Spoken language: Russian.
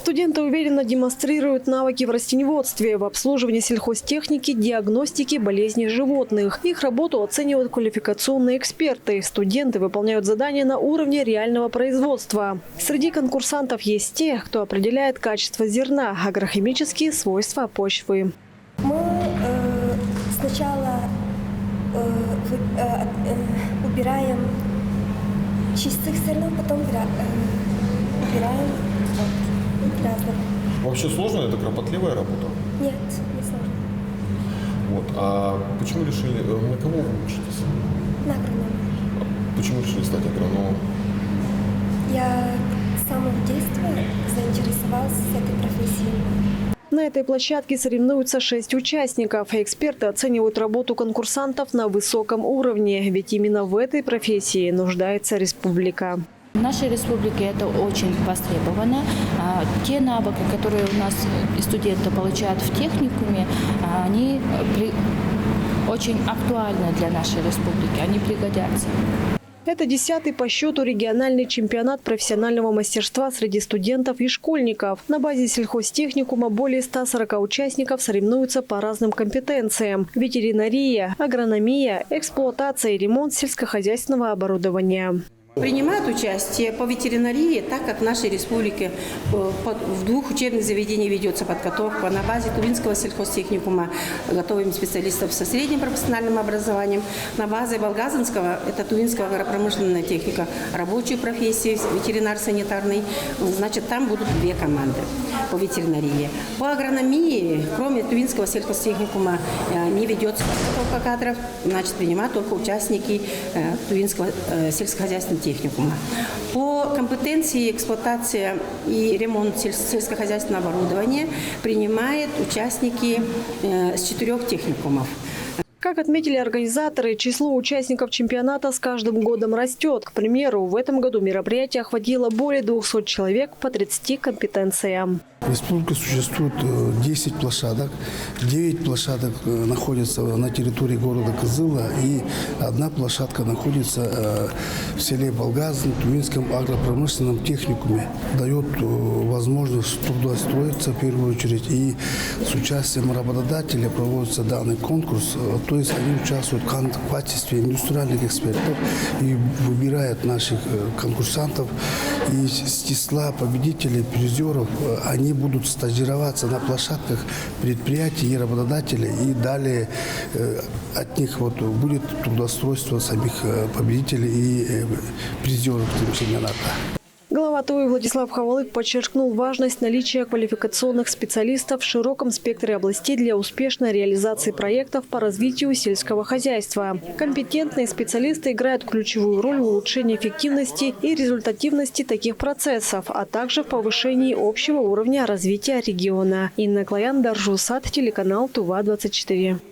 Студенты уверенно демонстрируют навыки в растениеводстве, в обслуживании сельхозтехники, диагностике болезней животных. Их работу оценивают квалификационные эксперты. Студенты выполняют задания на уровне реального производства. Среди конкурсантов есть те, кто определяет качество зерна, агрохимические свойства почвы. Мы сначала убираем чистых зернов, потом убираем разных. Вообще сложно? Это кропотливая работа? Нет, не сложно. Вот. А почему решили, на кого вы учитесь? На агронома. Почему решили стать агрономом? Я с самого детства заинтересовалась этой профессией. На этой площадке соревнуются 6 участников. Эксперты оценивают работу конкурсантов на высоком уровне, ведь именно в этой профессии нуждается республика. В нашей республике это очень востребовано. Те навыки, которые у нас студенты получают в техникуме, они очень актуальны для нашей республики, они пригодятся. Это 10-й по счету региональный чемпионат профессионального мастерства среди студентов и школьников. На базе сельхозтехникума более 140 участников соревнуются по разным компетенциям: ветеринария, агрономия, эксплуатация и ремонт сельскохозяйственного оборудования. Принимают участие по ветеринарии, так как в нашей республике в 2 учебных заведениях ведется подготовка. На базе Тувинского сельхозтехникума готовим специалистов со средним профессиональным образованием. На базе Волгазинского, это Тувинская агропромышленная техника, рабочие профессии, ветеринар-санитарный. Значит, там будут 2 команды по ветеринарии. По агрономии, кроме Тувинского сельхозтехникума, не ведется подготовка кадров. Значит, принимают только участники Тувинского сельскохозяйственного техникума. По компетенции эксплуатация и ремонт сельскохозяйственного оборудования принимают участники с 4 техникумов. Как отметили организаторы, число участников чемпионата с каждым годом растет. К примеру, в этом году мероприятие охватило более 200 человек по 30 компетенциям. В республике существует 10 площадок. 9 площадок находятся на территории города Кызыла, и 1 площадка находится в селе Волгазин, в Тувинском агропромышленном техникуме. Дает возможность трудоустроиться в первую очередь, и с участием работодателя проводится данный конкурс. То есть они участвуют в качестве индустриальных экспертов и выбирают наших конкурсантов. И с числа победителей, призеров, они будут стажироваться на площадках предприятий и работодателей, и далее от них будет трудоустройство самих победителей и призеров чемпионата. Глава ТУИ Владислав Хавалык подчеркнул важность наличия квалификационных специалистов в широком спектре областей для успешной реализации проектов по развитию сельского хозяйства. Компетентные специалисты играют ключевую роль в улучшении эффективности и результативности таких процессов, а также в повышении общего уровня развития региона. Инна Клоян, Даржусат, телеканал Тува-24.